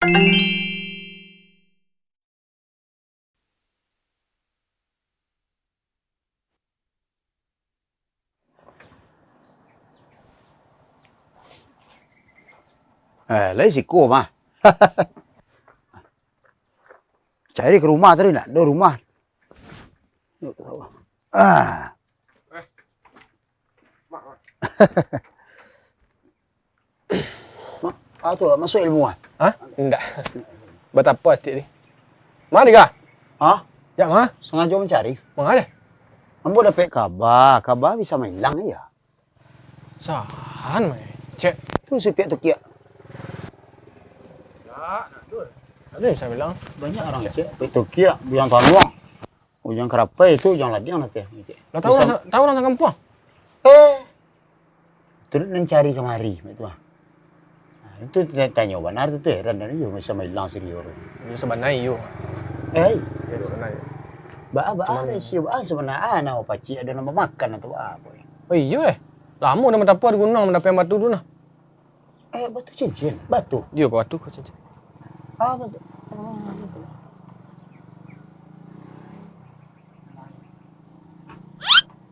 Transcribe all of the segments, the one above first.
Lấy siko mah. Cari ke rumah tadi nak, ada rumah. Ah. Tu masuk ilmu ah? Hah? Enggak. Betapa setiap ni. Mana dia? Hah? Ya, mana? Sengaja mencari. Mana dia? Ambo dapat kabar bisa hilang ya. Sahan mai. Cek. Tu sepiak tu kia. Ada yang saya bilang. Banyak orang cek. Itu kia, yang tanuang. Yang kerapai itu, yang ladang nanti. Lah tahu orang kampung. Terus mencari kemari, itu ah. Itu tanya benar itu heran dan iyo bisa hilang serius. Yo sebenarnya yo. Ya Sebenarnya. Resio sebenarnya nak pakcik ada nama makan atau apa. Oh iya Lama dah mendapat di gunung mendapat yang batu tu nah. Batu cincin, batu. Dia batu kau cincin. Batu.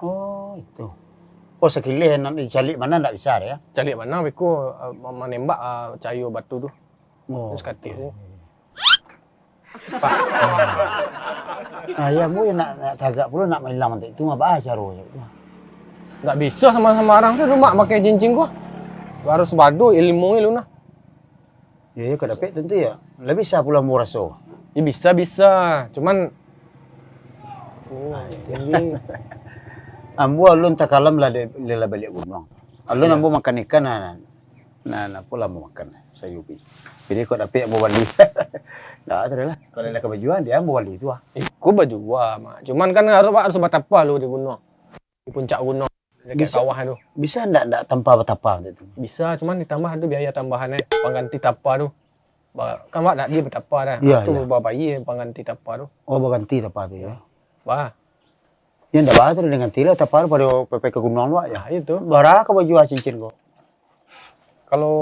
Oh, itu. Oh, sekilih nak dicari mana tak bisa ya? Cari mana beku menembak cayu batu tu. Oh. Terus kata tu. Ya mu nak tagak pula nak hilang nanti. Itu mah bah caranya itu. Tak bisa sama-sama orang tu mak pakai cincin gua. Harus badu ilmu lu nah. Ya, kalau dapat tentu ya. Lebih bisa pula mu rasa. Ya bisa. Cuman ini ambo alun takalam lah lela balik gunung. Alun ambo makan ikan na pula mau makan sayupi. Jadi kau dapat ambo balik. Dah adalah. Kalau nak kebajuan dia ambo balik itu ah. Aku baju gua mak. Cuman kan harus betapa lu di gunung. Di puncak gunung. Dekat kawah tu. Bisa ndak tanpa betapa itu? Bisa, cuman ditambah ada biaya tambahannya pengganti tapa tu. Kan mak nak dia betapa dah. Ya, tu bayi pengganti tapa tu. Oh, berganti tapa tu ya. Wah. Yang ndak bah tu dengan tila tapa pada PP ke gunung wak ya. Itu. Berapa baju cincin kau? Kalau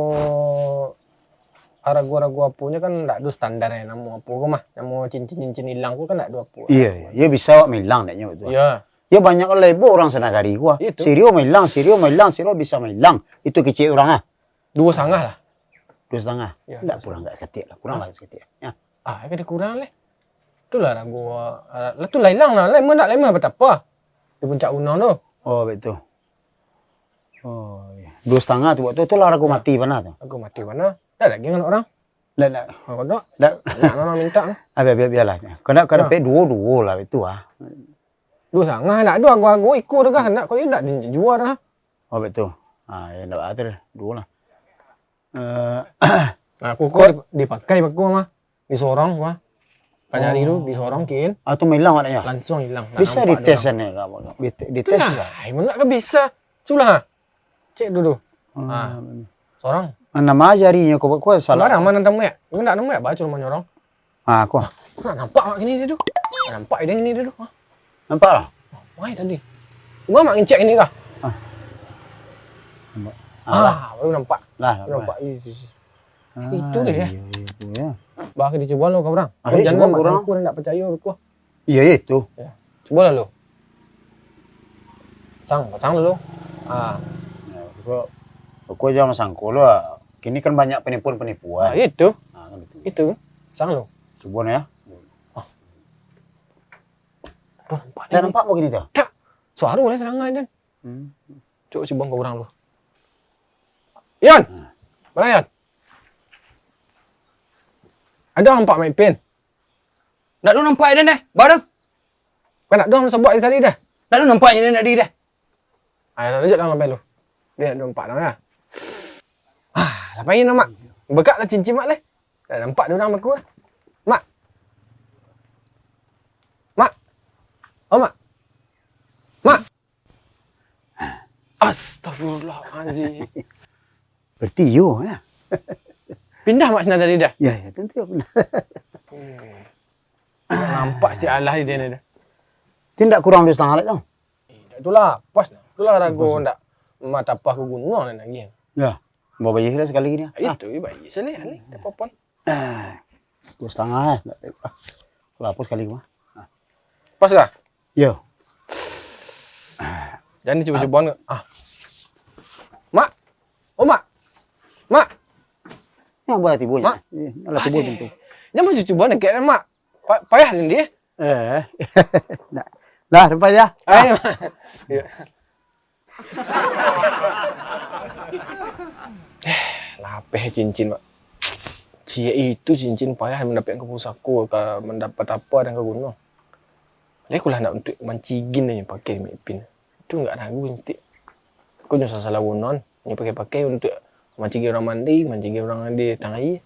ragu-ragu punya kan ndak ada standarnya nama apa kau mah. Nama cincin-cincin hilang ku kan ndak ada apa. Iya, ya bisa wak hilang daknya betul. Ya. Ya banyak lebo orang senagari gua. Sirio hilang, sirio bisa hilang. Itu kecil orang ah. 2,5 lah. 2,5. Ya, Enggak kurang enggak ketik lah, kurang lah seketik. Ya. Kan dia kurang leh. Itulah ragu. Lah tu lah hilang lah. Lemah betapa. Di puncak gunung tu. Oh, betul. Oh, iya. 2,5 tu waktu tu lah ragu mati mana tu. Aku mati mana? Dah lagi dengan orang. Dah. Kau dak. Dah. Nak mana minta. Biarlah. Kena pe dua lah itu ah. 2,5 nak ada aku ikut dah nak kau nak jual dah. Oh betul. Ya ndak ada dua lah. Aku kau dipakai aku mah. Disorong mah. Kanyari tu disorong kin. Atau hilang maknanya. Langsung hilang. Bisa dites ni kamu. Dites enggak? Mana ke bisa? Sulah. Cek dulu. Sorong. Nama jarinya kau salah. Mana nemu ya? Enggak nemu ya baca rumah nyorong. Aku. Nampak mak gini dia tu. Nampak dia gini dia tu. Nampak lah? Mai tadi. Gua mak ngecek ini kah? Baru nampak. Lah, nampak. Itu dia ya. Itu ya. Bah kita coba lo kau orang. Jangan orang. Aku nak percaya aku. Iya itu. Ya. Coba lah lo. Pasang dulu. Aku jangan sangko lo. Kini kan banyak penipuan. Itu. Itu. Pasang lo. Coba ya. Nampak dah nampak begini tu? Tak. Suara boleh serangan dan. Coba kau orang lu. Yan. Mana Yan? Ada nampak main pen? Nak lu nampak dan dah. Baru. Kau nak dong sebab tadi dah. Nak lu nampak ni nak dia dah. Ayo tunjuk dalam pen lu. Dia nampak dah ya. Lapain mak. Bekaklah cincin mak leh. Dah nampak dia orang aku dah. Mak. Oh, Mak. Astagfirullahaladzim. Berarti you ya. Pindah mak sana tadi dah? Ya, tentu pindah. Nampak si Allah dia ni dah. Tidak kurang 2,5 lagi tau. Itulah, pas. Itulah ragu ndak mata apa ke gunung lagi. Ya. Mau bayi sekali gini. Itu bayi sekali tak apa-apa. 2,5 tak tengok. Kalau apa sekali mah. Pas kah? Yo. Jangan cuba-cubaan ke? Mak. Oh, Mak. Mak. Yang buat tibunya. Mak. Alah tibu tentu. Jangan cuba-cubaan dekat Mak. Payah ni dia. Dah, sampai ya. Ayo. Ya. Lapeh cincin, Mak. Cia itu cincin payah mendapatkan kepusaku ke mendapat apa dan ke gunung. Dia aku lah nak untuk mancigin aja pakai pin. Itu enggak ragu mesti. Aku nyusah salah gunon, ni pakai untuk mancigin orang mandi, mancigin orang di tangai.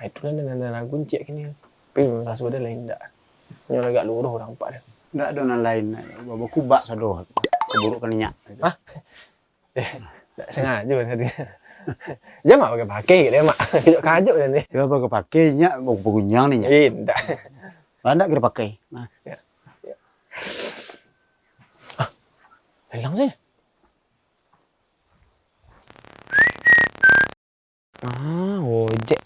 Itulah dengan ragu cik kini. Tapi rasa dia lain dak. Nyo agak luruh orang pak dia. Ndak ada orang lain. Bawa kubak sado. Keburukan minyak. Hah? Tak sengaja tadi. Jangan mak pakai dia mak. Kejap kajuk dia ni. Dia pakai pakainya bergunyang ni. Tak. Mana kira pakai. Ya. Hilang saja. Ojek.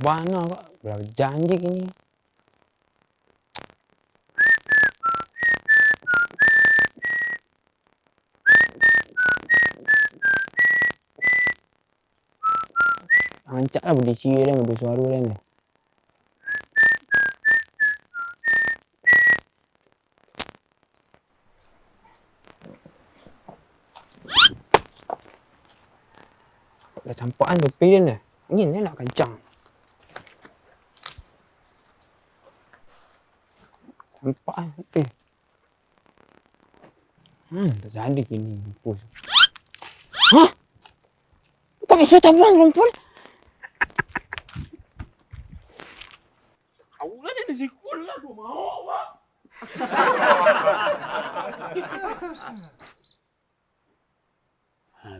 Mana Pak? Berapa janji kini? Ancak lah berdisi dia, bersuara dia ni. Dah campak kan tepi dia ni. Ingin dia nak kencang. Campak kan tepi. Tak jadi kini. Mampus. Hah? Kau bisa tabang rumput? Awak ada sikul lah, aku mau awak.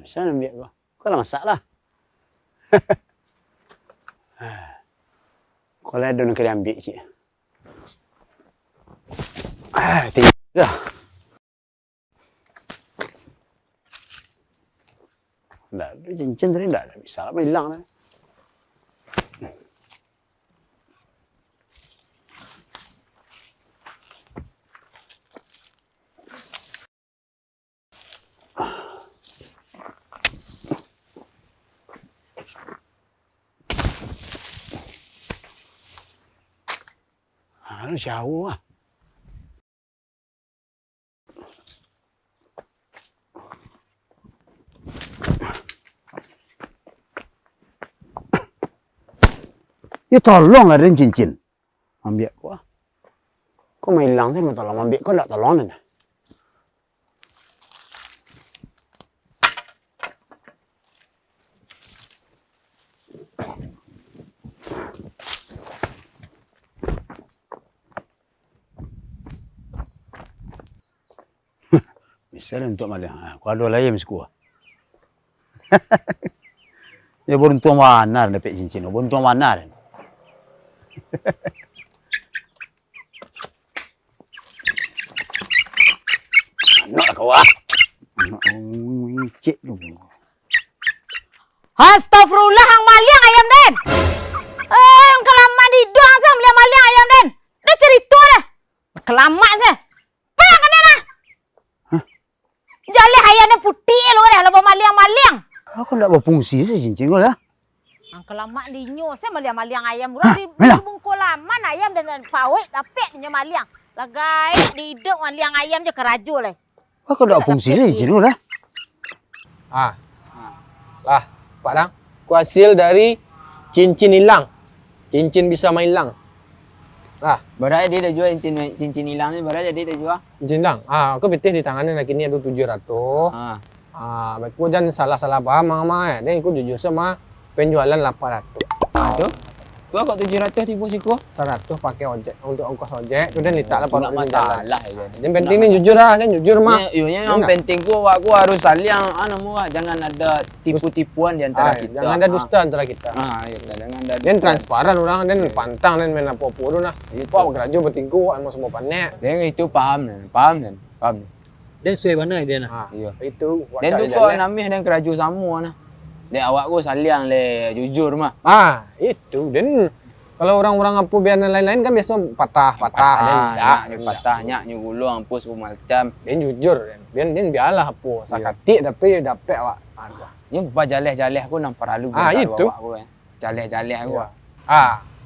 Bisa nak ambil kau. Kau lah masak lah. Kalau ada nak kena ambil cik. Tinggal dah. Dah, cincin tadi dah bisa lah, hilang lah. Lu jauh lah. Ya tolong ada cincin. Ambil kau. Kau mau hilang sih, mau tolong ambil kau tak tolong ni. Misalnya untuk malah, kau ada lain sekolah. Ya beruntung mana dapat cincin, beruntung mana ni. Anak kau ah. Cik tu. Astagfirullah, hang maliang ayam den. Yang kelamaan di doang saya melihat maliang ayam den. Dia cerita dah. Kelamaan saya. Payah kan dah. Jalih ayamnya putih lu dah, lepas maliang-maliang. Aku nak berfungsi sih cincin kau lah. Ang kelamaan di nyo saya maliang-maliang ayam. Di bungkul laman ayam dan pawit dapat nya maliang. Lagai di hidup maliang ayam je keraju leh. Aku nak fungsi sih cincin kau lah. Lah, Pak Dang. Ku hasil dari cincin hilang. Cincin bisa main hilang. Lah, Berapa dia dah jual cincin hilang ni? Berapa dia dah jual? cincin hilang. Aku betih di tangannya nak kini ada 700. Aku jangan salah-salah paham mama ya. Dia aku jujur sama penjualan 800. Tu? Tu kau 700 tipu siku? 100 pakai ojek untuk ongkos ojek. Tu dan letak lah Nak pada masalah je. Yang penting ni jujur lah, dan jujur mah. Yang penting ku harus saling jangan ada tipu-tipuan di antara kita. Jangan ada dusta antara kita. Jangan ada. Dan transparan orang, dan pantang dan main apa-apa tu nah. Pak kerja bertinggu emang semua panek. Dan itu paham kan? Paham. Dan sesuai mana dia nak? Iya. Itu Dan tu kau namih dan keraju sama nah. Dek awak ku saliang le jujur mah. Itu. Dan kalau orang-orang apa biar lain-lain kan biasa patah-patah dan Patahnya nyu gulung ampus ku macam. Dan jujur dan biarlah apa sakati tapi dapat awak. Nyu pa jaleh-jaleh aku nang paralu itu. Awak ku. Jaleh-jaleh aku.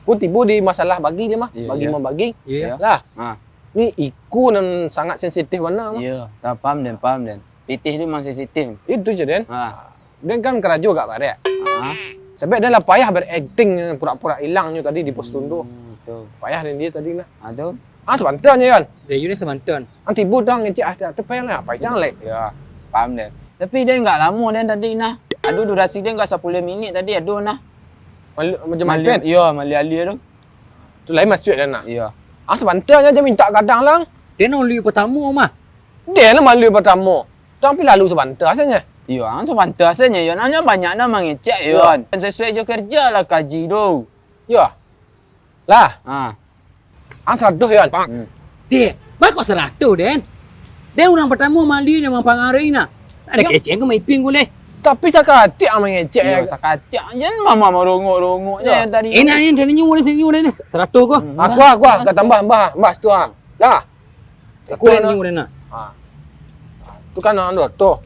Aku tiba di masalah bagi je mah. Ya, Bagi ya. membagi. Ya. Lah. Ha. Ni iku dan sangat sensitif warna mah. Ya, tak faham dan. Pitih tu memang sensitif. Itu je Dan. Ha. Dan kan kerajo gak barek. Ha. Sebab dia lah payah berakting pura-pura hilangnya tadi di pos tundu. Tu. Payah dan dia tadi lah. Aduh. Sebentarnya kan. Dia ni semantan. Nanti budang ngecek ada payah lah. Apa jangan lek. Ya, faham dan. Tapi dia enggak lama dan tadi nah. Aduh durasi dia enggak 10 minit tadi aduh nah. Macam mana? Ya, mali-ali tu. Tu lain masuk dan nak. Ya. Sebentarnya je minta kadang lang. Dia nak liu pertama mah. Dia nak malu pertama. Tapi lalu sebentar asalnya. Ya, ang sepantas aja ya. Nanya banyak nama ngecek ya. Sesuai je kerja lah kaji tu. Ya. Lah. Ha. Saduh ya. Dia, bakal 100 Den. Dia orang pertama mali ni memang pengaruh nak. Ada keceng ke mai ping boleh. Tapi sakati ang mengecek. Ya, sakatia. Jan mama merongok-rongok je yang tadi. Nak ni dia nyu ni sini ni 100 ko. Aku kau tambah mbah situ ah. Lah. Aku nyu ni nak. Tu kan ando tu.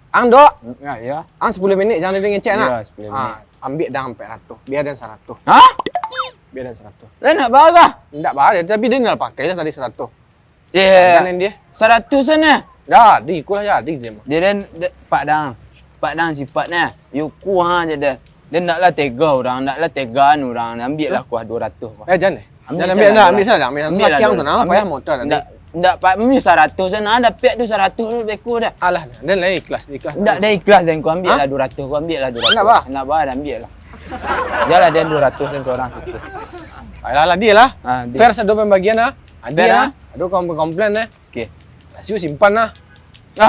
Ang dok. Ya. Ang 10 minit jangan dia ngecek nak. Ya, 10 minit. Ambil dah sampai 100. Biar dan 100. Ha? Biar dan 100. Dah nak barah? Enggak bahaya tapi dia nak pakai dah tadi 100. Ya. Jangan dia. 100 sana. Dah, di kulah ya, di dia mah. Dia dan Pak Dang sifatnya. You kuah je dia. Dia naklah tega orang, naklah tegaan orang. Ambil lah kuah 200. Jangan. Ambil Ambil salah, ambil saja. Ambil saja. Yang tu nak apa ya motor nanti. Ndak Pak Mimi 100 sana ada pek tu 100 tu beku dah. Alah, dan lain ikhlas ikhlas. Ndak dah ikhlas dan kau ambil lah 200, kau ambil lah 200. Nak bah? Nak bah dah ambil lah. Jalah dia 200 dan seorang situ. Alah dia lah. Dia. Fair satu pembagian lah. Fair, Ada lah. Aduh kau komplain eh. Okey. Siu simpan lah.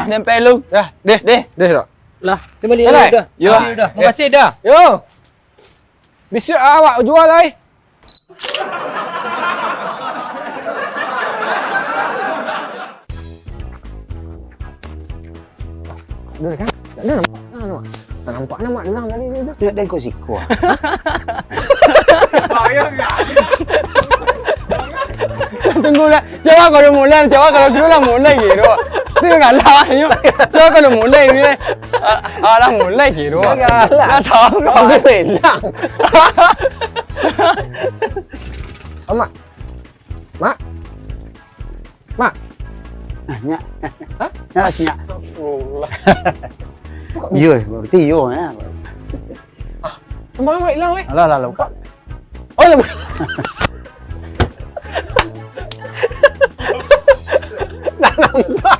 Nempel lu. Dah, deh. Tak. Lah, dia balik Jalan? dah. Ya. Dah. Makasih dah. Yo. Besok awak jual lah. Dah kan? Dah nampak. Tak nampak nama dia tadi tu. Dia dan kau siku. Tunggulah. Jawab kalau mulai, jawab kalau dulu lah mulai gitu. Itu enggak lah. Jawab kalau mulai ni. Lah mulai gitu. Enggak lah. Tahu kau hilang. Mak. Mak. Mak. Nyak. Hah? Nyak. Astagfirullah. Yo, berarti yo ya. Mak hilang weh. Alah buka. Oh, ya. Dah nampak.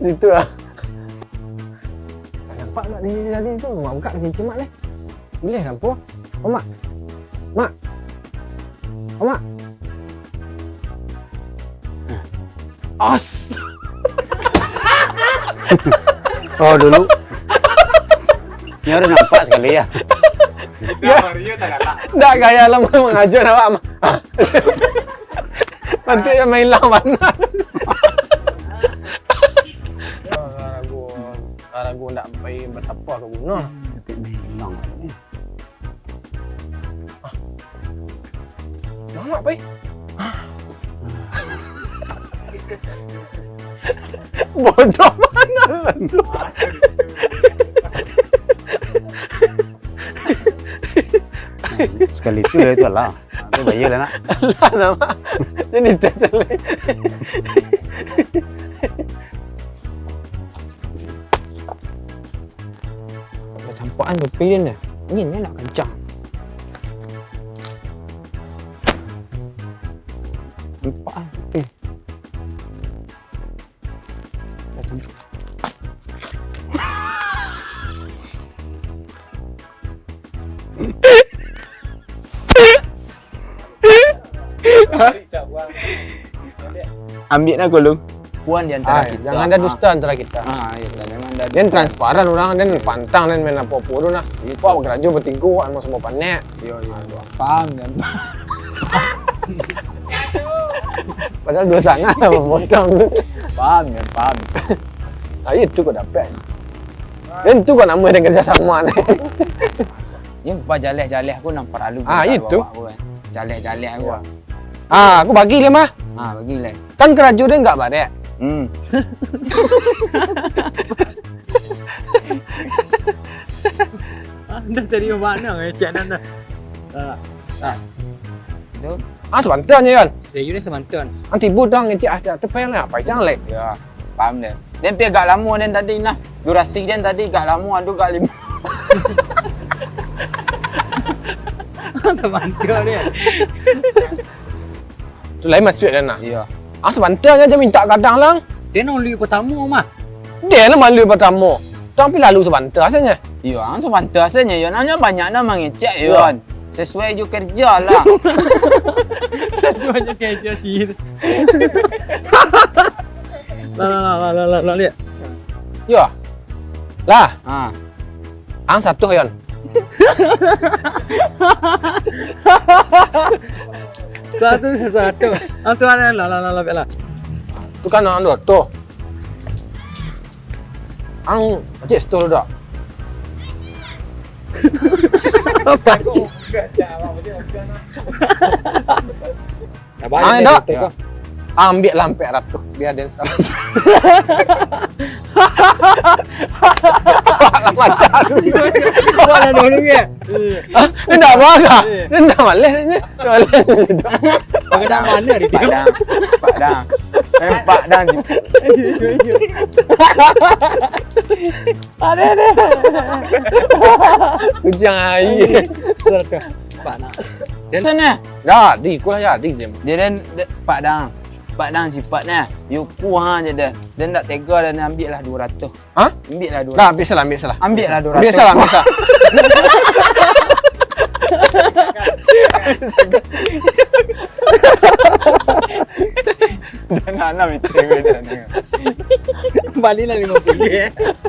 Situ lah. Nampak tak ni tadi tu? Mak buka lagi cemat ni. Boleh nampak? Oh, Mak. Mak. Oh, Mak. As. Oh, dulu. Ni orang nampak sekali ya. Tak gaya lah mengajar awak. Nanti yang main lah mana. Ragu nak pergi bertapa ke gunung. Tapi hilang ni. Mana pergi? Bodoh mana langsung. Sekali itu lah. Itu bayar lah nak. Lah nama. Ini dah selesai. Campurkan kopi dia ni. Ini nak kencang. Nampak ah kopi. Dah campur. Ambil lah kolong. Puan di antara kita. Jangan ada dusta antara kita. Ya, jangan ada. Dan transparan orang dan pantang dan main apa-apa tu nah. Pak kerja bertiga emang semua panek. Yo. Paham dan. Padahal dua sangat lah potong tu. Faham ya, faham. Itu kau dapat. Dan tu kau nama dia kerjasama ni. Yang pas jaleh-jaleh aku nampak lalu. Itu. Jaleh-jaleh aku. Aku bagi dia mah. Bagilah. Kan keraju dia enggak barek. Dah cari mana cik Nana. Itu. Sebentarnya kan. Dia ni semantan. Nanti budang ngecek ada tepeng lah, pai jangan lek. Ya, faham dia. Dan pi agak lama dan tadi nah. Durasi dan tadi agak lama adu agak 5. Semantan dia. Tu lain masuk dah nak. Ya. Sebentarnya je minta kadang lang. Dia nak lihat pertama mah. Dia nak malu pertama. Tapi lalu sebentar asalnya. Ya, sebentar asalnya ya. Nanya banyak nama ngecek ya. Sesuai je kerja lah. Sesuai kerja sih. Lah lihat. Ya. Lah, Ha. satu yon. Satu. Antu ada lah. Tu kan ando tu. Cik store dah. Dah. Ambil lampe ratu biar dia salah. Macam tu. Ada dulu ke? Dia dah marah. Dia dah malas ni. Pakai mana dia? Padang. Padang je. Ada. Hujan air. Pak nak. Macam mana? Dah, di kulah ya, di dia. Dia dan Padang sifatnya. You kuah je dia. Dia tak tega dan ambil lah 200. Ambil lah 200. Dah, biasalah. Ambil lah 200. Biasalah. Dah nak minta dia. Balik lah 50.